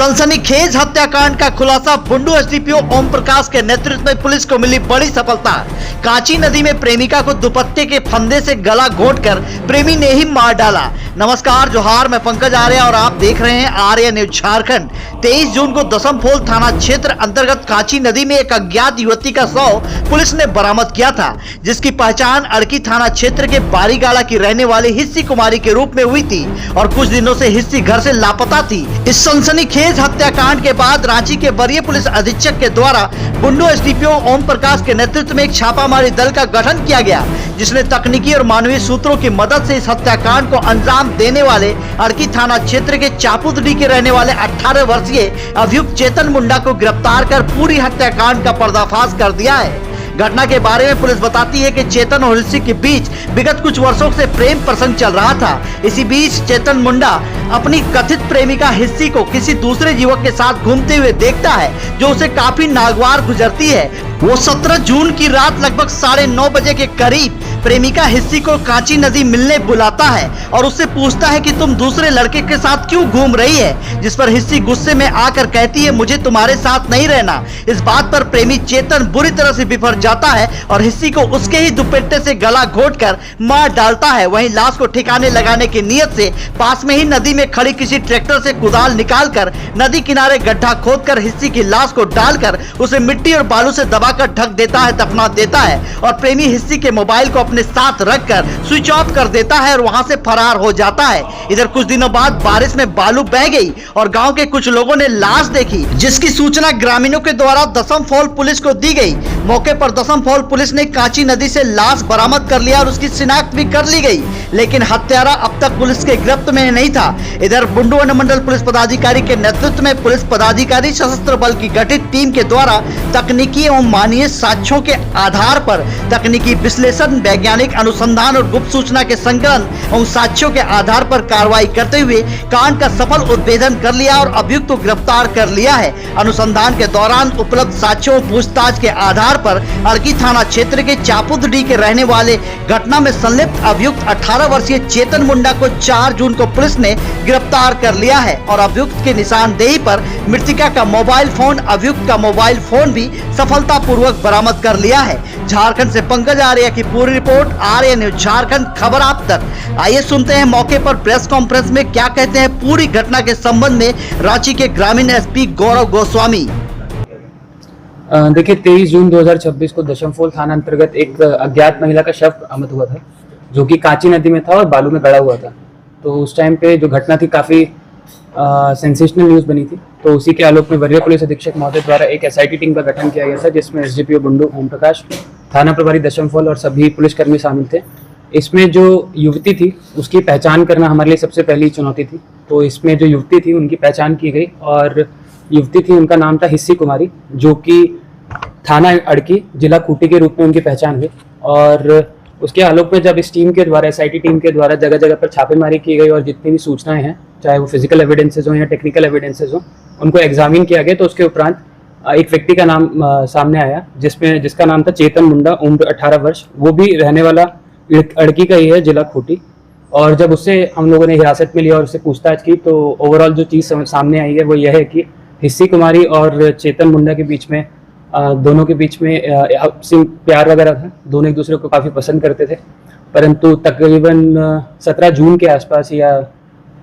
सनसनीखेज हत्याकांड का खुलासा बुंडू एसडीपीओ ओम प्रकाश के नेतृत्व में पुलिस को मिली बड़ी सफलता। कांची नदी में प्रेमिका को दुपट्टे के फंदे से गला घोंटकर प्रेमी ने ही मार डाला। नमस्कार, जोहार, मैं पंकज आर्य और आप देख रहे हैं आर्य न्यूज झारखंड। 23 जून को दसमफोल थाना क्षेत्र अंतर्गत कांची नदी में एक अज्ञात युवती का शव पुलिस ने बरामद किया था, जिसकी पहचान अड़की थाना क्षेत्र के बारीगाला की रहने वाली हिस्सी कुमारी के रूप में हुई थी और कुछ दिनों से हिस्सी घर से लापता थी। इस सनसनीखेज हत्याकांड के बाद रांची के वरीय पुलिस अधीक्षक के द्वारा बुंडू एसडीपीओ ओम प्रकाश के नेतृत्व में एक छापामारी दल का गठन किया गया, जिसने तकनीकी और मानवीय सूत्रों की मदद से इस हत्याकांड को अंजाम देने वाले अड़की थाना क्षेत्र के चापुतडी के रहने वाले 18 वर्षीय अभियुक्त चेतन मुंडा को गिरफ्तार कर पूरी हत्याकांड का पर्दाफाश कर दिया है। घटना के बारे में पुलिस बताती है कि चेतन और हिस्सी के बीच विगत कुछ वर्षों से प्रेम प्रसंग चल रहा था। इसी बीच चेतन मुंडा अपनी कथित प्रेमिका हिस्सी को किसी दूसरे युवक के साथ घूमते हुए देखता है, जो उसे काफी नागवार गुजरती है। वो 17 जून की रात लगभग 9:30 बजे के करीब प्रेमिका हिस्सी को कांची नदी मिलने बुलाता है और उससे पूछता है कि तुम दूसरे लड़के के साथ क्यों घूम रही है, जिस पर हिस्सी गुस्से में आकर कहती है, मुझे तुम्हारे साथ नहीं रहना। इस बात पर प्रेमी चेतन बुरी तरह से बिफर जाता है और हिस्सी को उसके ही दुपट्टे से गला घोंटकर मार डालता है। वहीं लाश को ठिकाने लगाने की नीयत से पास में ही नदी में खड़ी किसी ट्रैक्टर से कुदाल निकालकर नदी किनारे गड्ढा खोदकर हिस्सी की लाश को डालकर उसे मिट्टी और बालू से दबाकर ढक देता है, दफना देता है और प्रेमी हिस्सी के मोबाइल को अपने साथ रखकर स्विच ऑफ कर देता है और वहां से फरार हो जाता है। इधर कुछ दिनों बाद बारिश में बालू बह गई और गांव के कुछ लोगों ने लाश देखी, जिसकी सूचना ग्रामीणों के द्वारा दसमफोल पुलिस को दी गई। मौके पर दसमफोल पुलिस ने कांची नदी से लाश बरामद कर लिया और उसकी शिनाख्त भी कर ली गई, लेकिन हत्यारा अब तक पुलिस के गिरफ्त में नहीं था। इधर बुंडू अनुमंडल पुलिस पदाधिकारी के नेतृत्व में पुलिस पदाधिकारी सशस्त्र बल की गठित टीम के द्वारा तकनीकी एवं मानवीय साक्ष्यों के आधार पर तकनीकी विश्लेषण, वैज्ञानिक अनुसंधान और गुप्त सूचना के संकलन एवं साक्ष्यों के आधार पर कार्रवाई करते हुए कांड का सफल उद्भेदन कर लिया और अभियुक्त को गिरफ्तार कर लिया है। अनुसंधान के दौरान उपलब्ध साक्ष्यों पूछताछ के आधार पर अड़की थाना क्षेत्र के चापुतडी के रहने वाले घटना में संलिप्त अभियुक्त 18 वर्षीय चेतन मुंडा को 4 जून को पुलिस ने गिरफ्तार कर लिया है और अभियुक्त की निशानदेही पर मृतका का मोबाइल फोन, अभियुक्त का मोबाइल फोन भी सफलतापूर्वक बरामद कर लिया है। झारखंड से पंकज आर्य की पूरी रिपोर्ट, आर्य न्यूज झारखंड, खबर आप तक। आइए सुनते हैं मौके पर प्रेस कॉन्फ्रेंस में क्या कहते हैं पूरी घटना के संबंध में रांची के ग्रामीण एसपी गौरव गोस्वामी। देखिए, 23 जून 2026 को दशमफोल थाना अंतर्गत एक अज्ञात महिला का शव बरामद हुआ था, जो कि कांची नदी में था और बालू में गड़ा हुआ था। तो उस टाइम पे जो घटना थी काफ़ी सेंसेशनल न्यूज़ बनी थी। तो उसी के आलोक में वरीय पुलिस अधीक्षक महोदय द्वारा एक एसआईटी टीम का गठन किया गया था, जिसमें एसडीपीओ बुंडू ओम प्रकाश, थाना प्रभारी दशमफोल और सभी पुलिसकर्मी शामिल थे। इसमें जो युवती थी उसकी पहचान करना हमारे लिए सबसे पहली चुनौती थी। तो इसमें जो युवती थी उनकी पहचान की गई और युवती थी, उनका नाम था हिस्सी कुमारी, जो कि थाना अड़की, जिला खूंटी के रूप में उनकी पहचान हुई। और उसके आलोक में जब इस टीम के द्वारा, एसआईटी टीम के द्वारा जगह जगह पर छापेमारी की गई और जितनी भी सूचनाएं हैं, चाहे वो फिजिकल एविडेंसेज हो या टेक्निकल एविडेंसेज हो, उनको एग्जामिन किया गया। तो उसके उपरांत एक व्यक्ति का नाम सामने आया, जिसका नाम था चेतन मुंडा, उम्र 18 वर्ष। वो भी रहने वाला अड़की का ही है, जिला खूंटी। और जब उससे हम लोगों ने हिरासत में लिया और उससे पूछताछ की, तो ओवरऑल जो चीज़ सामने आई है वो यह है कि हिस्सी कुमारी और चेतन मुंडा के बीच में, दोनों के बीच में प्यार वगैरह था। दोनों एक दूसरे को काफ़ी पसंद करते थे, परंतु तकरीबन 17 जून के आसपास या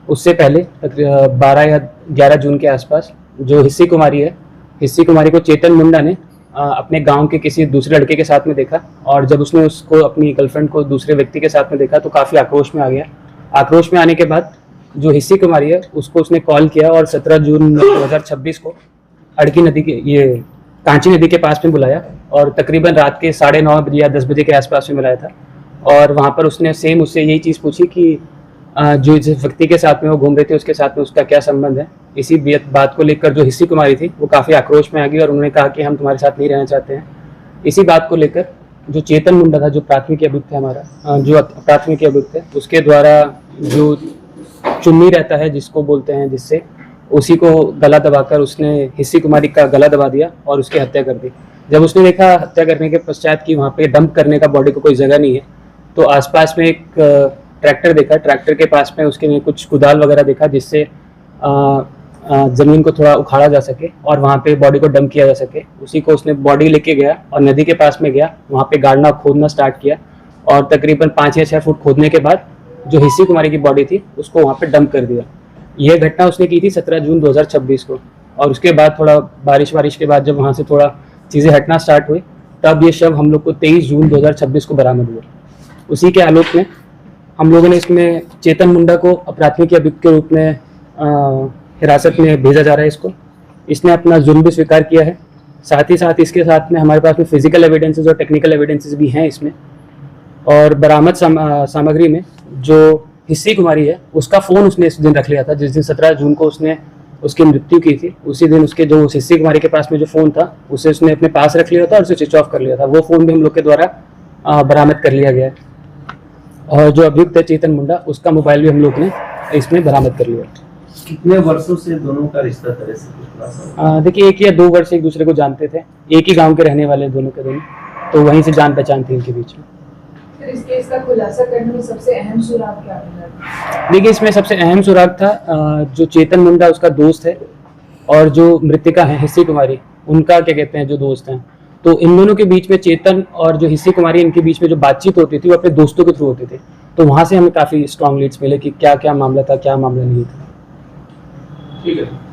उससे पहले 12 या 11 जून के आसपास जो हिस्सी कुमारी है, हिस्सी कुमारी को चेतन मुंडा ने अपने गांव के किसी दूसरे लड़के के साथ में देखा और जब उसने उसको, अपनी गर्लफ्रेंड को दूसरे व्यक्ति के साथ में देखा तो काफ़ी आक्रोश में आ गया। आक्रोश में आने के बाद जो हिस्सी कुमारी है उसको उसने कॉल किया और 17 जून 2026 को अड़की नदी के, ये कांची नदी के पास में बुलाया और तकरीबन रात के 9:30 बजे या 10 बजे के आसपास में बुलाया था। और वहाँ पर उसने सेम उससे यही चीज़ पूछी कि जो जिस व्यक्ति के साथ में वो घूम रहे थे उसके साथ में उसका क्या संबंध है। इसी बात को लेकर जो हिस्सी कुमारी थी वो काफ़ी आक्रोश में आ गई और उन्होंने कहा कि हम तुम्हारे साथ नहीं रहना चाहते हैं। इसी बात को लेकर जो चेतन मुंडा था, जो प्राथमिक अभियुक्त है हमारा, जो प्राथमिक अभियुक्त है, उसके द्वारा जो चुन्नी रहता है जिसको बोलते हैं, जिससे उसी को गला दबाकर उसने हिस्सी कुमारी का गला दबा दिया और उसकी हत्या कर दी। जब उसने देखा हत्या करने के पश्चात कि वहाँ पे डंप करने का बॉडी को कोई जगह नहीं है, तो आसपास में एक ट्रैक्टर देखा। ट्रैक्टर के पास में उसके कुछ कुदाल वगैरह देखा, जिससे ज़मीन को थोड़ा उखाड़ा जा सके और वहाँ पे बॉडी को डंप किया जा सके। उसी को उसने बॉडी लेके गया और नदी के पास में गया, वहाँ पे गाड़ना खोदना स्टार्ट किया और तकरीबन 5 या 6 फुट खोदने के बाद जो हिस्सी कुमारी की बॉडी थी उसको वहाँ पे डंप कर दिया। यह घटना उसने की थी 17 जून 2026 को। और उसके बाद थोड़ा बारिश के बाद जब वहाँ से थोड़ा चीज़ें हटना स्टार्ट हुई तब ये शव हम लोग को 23 जून 2026 को बरामद हुआ। उसी के आलोक में हम लोगों ने इसमें चेतन मुंडा को प्राथमिक अभियुक्त के रूप में हिरासत में भेजा जा रहा है। इसको इसने अपना जुर्म भी स्वीकार किया है। साथ ही साथ इसके साथ में हमारे पास में फिजिकल एविडेंसेस और टेक्निकल एविडेंसेस भी हैं इसमें। और बरामद सामग्री में जो हिस्सी कुमारी है उसका फ़ोन उसने इस दिन रख लिया था, जिस दिन 17 जून को उसने उसकी मृत्यु की थी। उसी दिन उसके जो हिस्सी कुमारी के पास में जो फ़ोन था उसे उसने अपने पास रख लिया था और उसे स्विच ऑफ कर लिया था। वो फ़ोन भी हम लोग के द्वारा बरामद कर लिया गया है। और जो अभियुक्त है चेतन मुंडा, उसका मोबाइल भी हम लोग ने इसमें बरामद कर लिया। कितने वर्षों से दोनों का रिश्ता तरह से? देखिए 1 या 2 वर्ष एक दूसरे को जानते थे। एक ही गांव के रहने वाले दोनों के दोनों, तो वहीं से जान पहचान थी इनके बीच में। फिर इस केस का खुलासा करने में सबसे अहम सुराग क्या मिला? देखिए इसमें सबसे अहम सुराग था जो चेतन मुंडा उसका दोस्त है और जो मृतिका है हिस्सी कुमारी, उनका क्या कहते हैं जो दोस्त हैं। तो इन दोनों के बीच में चेतन और जो हिस्सी कुमारी इनके बीच में जो बातचीत होती थी वो अपने दोस्तों के थ्रू होती थी। तो वहाँ से हमें काफ़ी स्ट्रॉन्ग लीड्स मिले कि क्या क्या मामला था, क्या मामला नहीं था। ठीक है।